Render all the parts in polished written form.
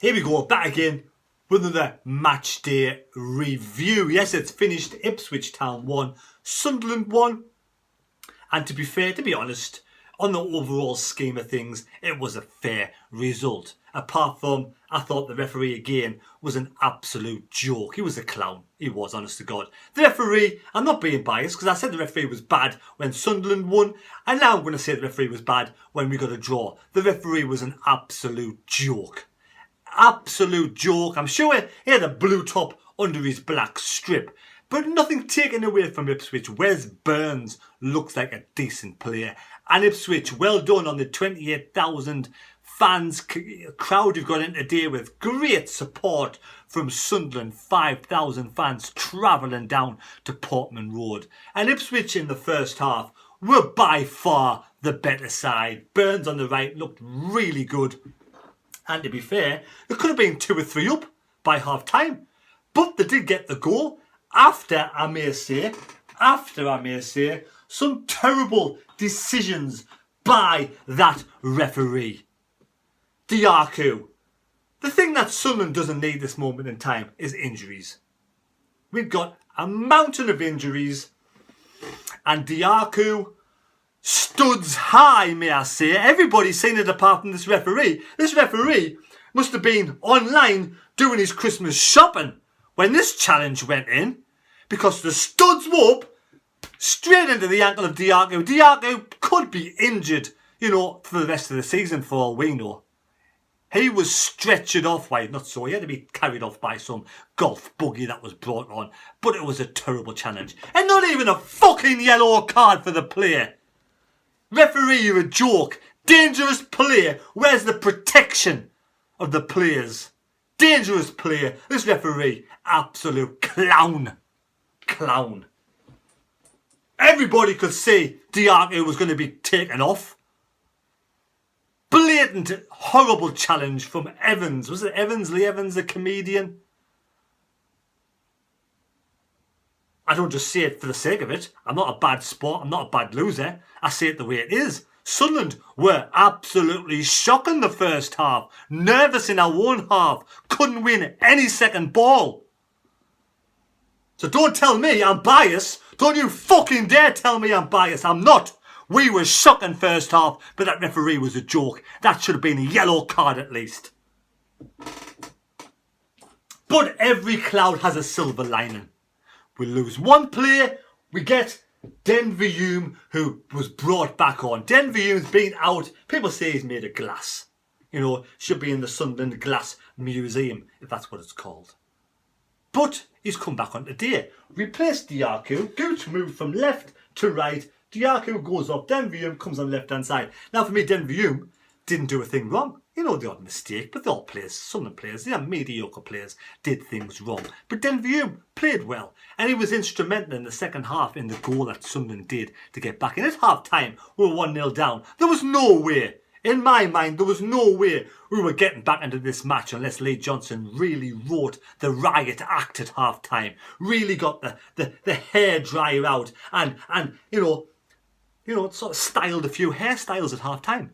Here we go, back again with another match day review. Yes, it's finished. Ipswich Town 1, Sunderland 1. And to be fair, to be honest, on the overall scheme of things, it was a fair result. Apart from, I thought the referee again was an absolute joke. He was a clown. He was, honest to God. The referee, I'm not being biased because I said the referee was bad when Sunderland won. And now I'm going to say the referee was bad when we got a draw. The referee was an absolute joke. Absolute joke. I'm sure he had a blue top under his black strip. But nothing taken away from Ipswich. Wes Burns looks like a decent player. And Ipswich, well done on the 28,000 fans crowd you've got in today with great support from Sunderland. 5,000 fans travelling down to Portman Road. And Ipswich in the first half were by far the better side. Burns on the right looked really good. And to be fair, there could have been 2 or 3 up by half time. But they did get the goal after, I may say, some terrible decisions by that referee. Diaku. The thing that Sunderland doesn't need this moment in time is injuries. We've got a mountain of injuries. And Diaku studs high, may I say. Everybody's seen it apart from this referee. This referee must have been online doing his Christmas shopping when this challenge went in, because the studs were up straight into the ankle of Diaku. Diaku could be injured, for the rest of the season for all we know. He was stretchered off, not so. He had to be carried off by some golf buggy that was brought on. But it was a terrible challenge. And not even a fucking yellow card for the player. Referee, you're a joke. Dangerous player. Where's the protection of the players? Dangerous player. This referee, absolute clown. Clown. Everybody could see Diaku was going to be taken off. Blatant, horrible challenge from Evans. Was it Evans? Lee Evans, the comedian? I don't just say it for the sake of it. I'm not a bad sport. I'm not a bad loser. I say it the way it is. Sunderland were absolutely shocking the first half. Nervous in our own half. Couldn't win any second ball. So don't tell me I'm biased. Don't you fucking dare tell me I'm biased. I'm not. We were shocking first half, but that referee was a joke. That should have been a yellow card at least. But every cloud has a silver lining. We lose one player, we get Denver Hume, who was brought back on. Denver Hume's been out. People say he's made of glass. Should be in the Sunderland Glass Museum, if that's what it's called. But he's come back on today. Replaced Diaku. Gooch moved from left to right. Diaku goes up. Denver Hume comes on the left-hand side. Now, for me, Denver Hume didn't do a thing wrong. The odd mistake, but they're all players. Sunderland players, mediocre players, did things wrong. But Denver Hume played well. And he was instrumental in the second half in the goal that Sunderland did to get back. And at half-time, we were 1-0 down. There was no way. In my mind, there was no way we were getting back into this match unless Lee Johnson really wrote the riot act at half-time. Really got the hairdryer out and sort of styled a few hairstyles at half-time.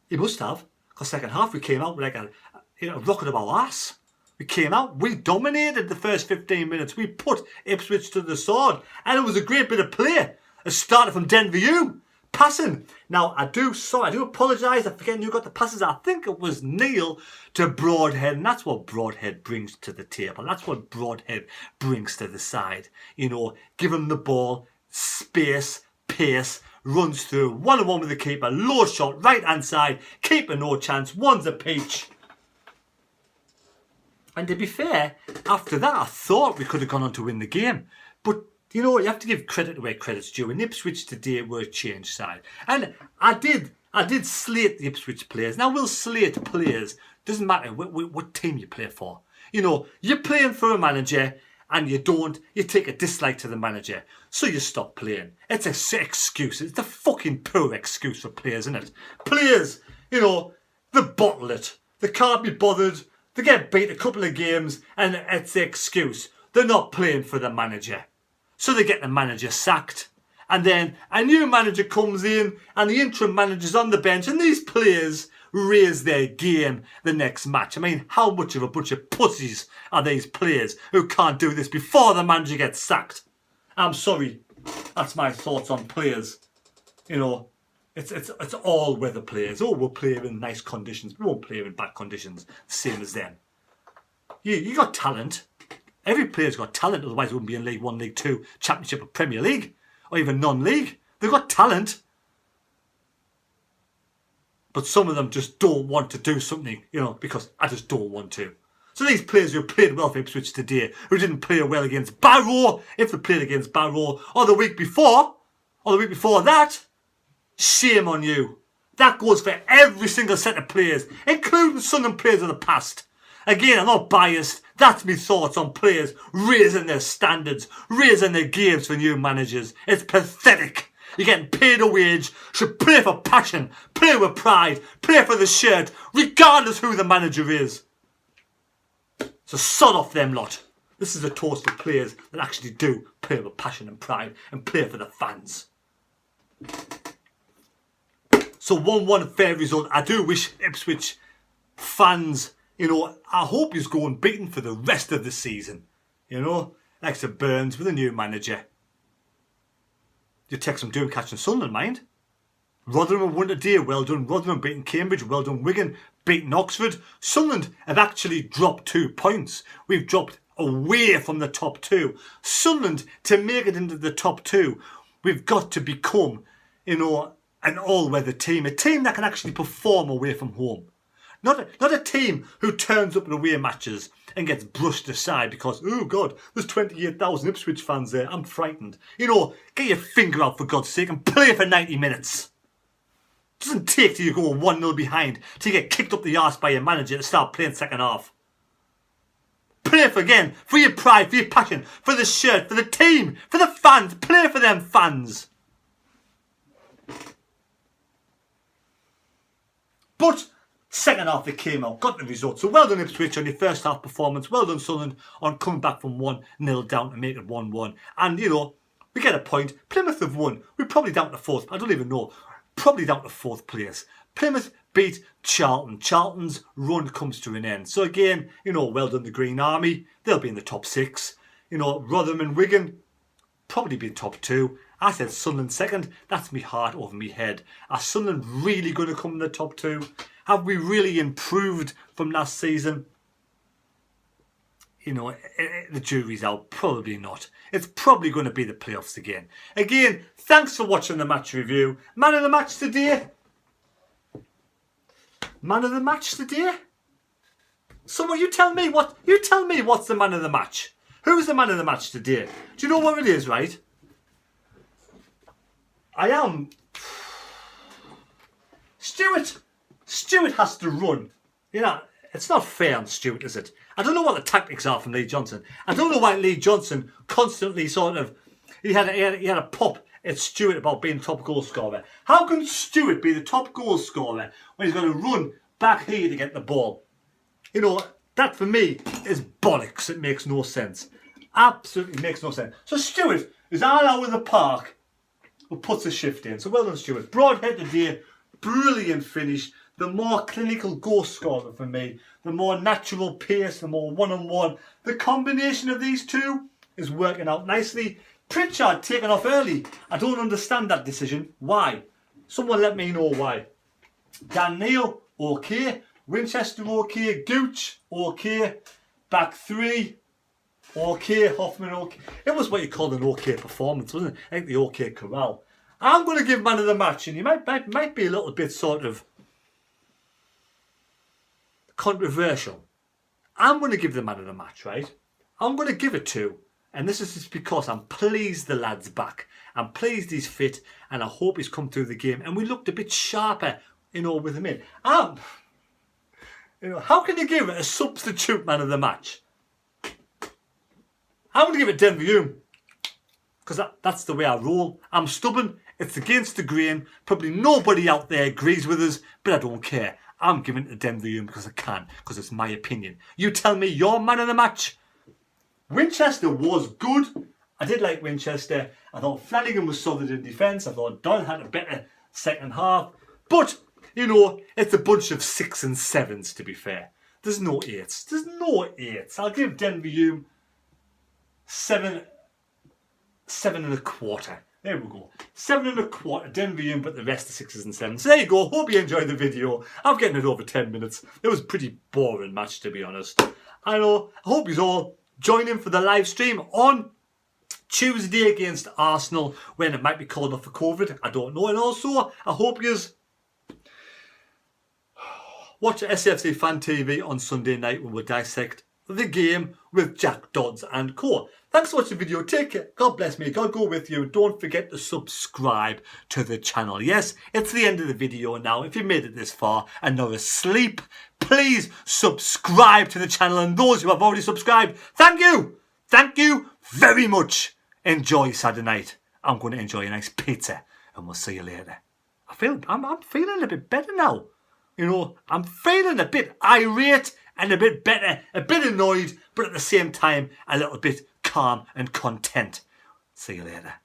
He must have, because second half we came out with like a rocket of our ass. We came out, we dominated the first 15 minutes. We put Ipswich to the sword, and it was a great bit of play. It started from Denver Hume. Passing. Now, I do apologise. I'm forgetting who got the passes. I think it was Neil to Broadhead. And that's what Broadhead brings to the table. That's what Broadhead brings to the side. Give him the ball, space, pace, runs through, 1-on-1 with the keeper, low shot, right-hand side, keeper no chance, one's a peach. And to be fair, after that, I thought we could have gone on to win the game. But you have to give credit where credit's due. And Ipswich today were a change side. And I did slate the Ipswich players. Now, we'll slate players. Doesn't matter what team you play for. You're playing for a manager and you take a dislike to the manager. So you stop playing. It's an excuse. It's a fucking poor excuse for players, isn't it? Players, they bottle it. They can't be bothered. They get beat a couple of games and it's the excuse. They're not playing for the manager. So they get the manager sacked. And then a new manager comes in and the interim manager's on the bench and these players raise their game the next match. I mean, how much of a bunch of pussies are these players who can't do this before the manager gets sacked? I'm sorry. That's my thoughts on players. You know, it's all weather players. Oh, we'll play in nice conditions. We won't play in bad conditions. Same as them. You got talent. Every player's got talent, otherwise they wouldn't be in League 1, League 2, Championship or Premier League, or even non-league. They've got talent. But some of them just don't want to do something, you know, because I just don't want to. So these players who played well for Ipswich today, who didn't play well against Barrow, if they played against Barrow, or the week before that, shame on you. That goes for every single set of players, including Sunderland players of the past. Again, I'm not biased. That's my thoughts on players raising their standards, raising their games for new managers. It's pathetic. You're getting paid a wage, should play for passion, play with pride, play for the shirt, regardless who the manager is. So sod off them lot. This is a toast to players that actually do play with passion and pride and play for the fans. So 1-1 fair result. I do wish Ipswich fans, you know, I hope he's going beaten for the rest of the season. You know, like Sir Burns with a new manager. You take some doing catching Sunderland, mind. Rotherham won today, well done. Rotherham beating Cambridge, well done. Wigan beating Oxford. Sunderland have actually dropped 2 points. We've dropped away from the top 2. Sunderland, to make it into the top 2, we've got to become, you know, an all-weather team. A team that can actually perform away from home. Not a team who turns up in away matches and gets brushed aside because, oh God, there's 28,000 Ipswich fans there. I'm frightened. You know, get your finger out for God's sake and play for 90 minutes. It doesn't take till you go 1-0 behind to get kicked up the arse by your manager to start playing second half. Play for your pride, for your passion, for the shirt, for the team, for the fans. Play for them fans. But second half they came out, got the result. So well done Ipswich on your first half performance. Well done Sunderland on coming back from 1-0 down to make it 1-1. And you know, we get a point. Plymouth have won. We're probably down to 4th. I don't even know. Probably down to 4th place. Plymouth beat Charlton. Charlton's run comes to an end. So again, you know, well done the Green Army. They'll be in the top 6. You know, Rotherham and Wigan probably be in top 2. I said Sunderland second. That's me heart over me head. Are Sunderland really going to come in the top 2? Have we really improved from last season? You know, the jury's out. Probably not. It's probably going to be the playoffs again. Again, thanks for watching the match review. Man of the match today. Man of the match today. Someone, you tell me what's the man of the match. Who's the man of the match today? Do you know what it is, right? I am Stewart. Stewart has to run. You know, it's not fair on Stewart, is it? I don't know what the tactics are from Lee Johnson. I don't know why Lee Johnson constantly sort of he had a pop at Stewart about being top goal scorer. How can Stewart be the top goal scorer when he's going to run back here to get the ball? You know, that for me is bollocks. It makes no sense. Absolutely makes no sense. So Stewart is all out of the park who puts a shift in. So well done, Stewart. Broadhead today, brilliant finish. The more clinical goal scorer for me, the more natural pace, the more one-on-one. The combination of these two is working out nicely. Pritchard taken off early. I don't understand that decision. Why? Someone let me know why. Dan Neil, okay. Winchester, okay. Gooch, okay. Back 3, okay. Hoffman, okay. It was what you called an okay performance, wasn't it? I think the okay corral. I'm going to give man of the match, and you might be a little bit sort of controversial. I'm going to give the man of the match, right? I'm going to give it to, and this is just because I'm pleased the lad's back. I'm pleased he's fit, and I hope he's come through the game. And we looked a bit sharper, you know, with him in. You know, how can you give it a substitute man of the match? I'm going to give it Denver Hume, because that's the way I roll. I'm stubborn. It's against the grain. Probably nobody out there agrees with us, but I don't care. I'm giving it to Denver Hume because I can, because it's my opinion. You tell me your man of the match. Winchester was good. I did like Winchester. I thought Flanagan was solid in defence. I thought Doyle had a better second half. But you know, it's a bunch of 6 and 7s, to be fair. There's no 8s. There's no 8s. I'll give Denver Hume 7 and a quarter. There we go. 7 and a quarter, Denver Hume, but the rest are 6s and 7s. So there you go. Hope you enjoyed the video. I'm getting it over 10 minutes. It was a pretty boring match, to be honest. I know. I hope you all join in for the live stream on Tuesday against Arsenal, when it might be called off for COVID. I don't know. And also, I hope you watch SFC Fan TV on Sunday night when we dissect the game with Jack Dodds and co. Thanks for watching the video. Take care. God bless me. God go with you. Don't forget to subscribe to the channel. Yes, it's the end of the video now. If you made it this far and not asleep, please subscribe to the channel. And those who have already subscribed, thank you. Thank you very much. Enjoy Saturday night. I'm going to enjoy a nice pizza. And we'll see you later. I'm feeling a bit better now. You know, I'm feeling a bit irate and a bit better, a bit annoyed, but at the same time, a little bit calm and content. See you later.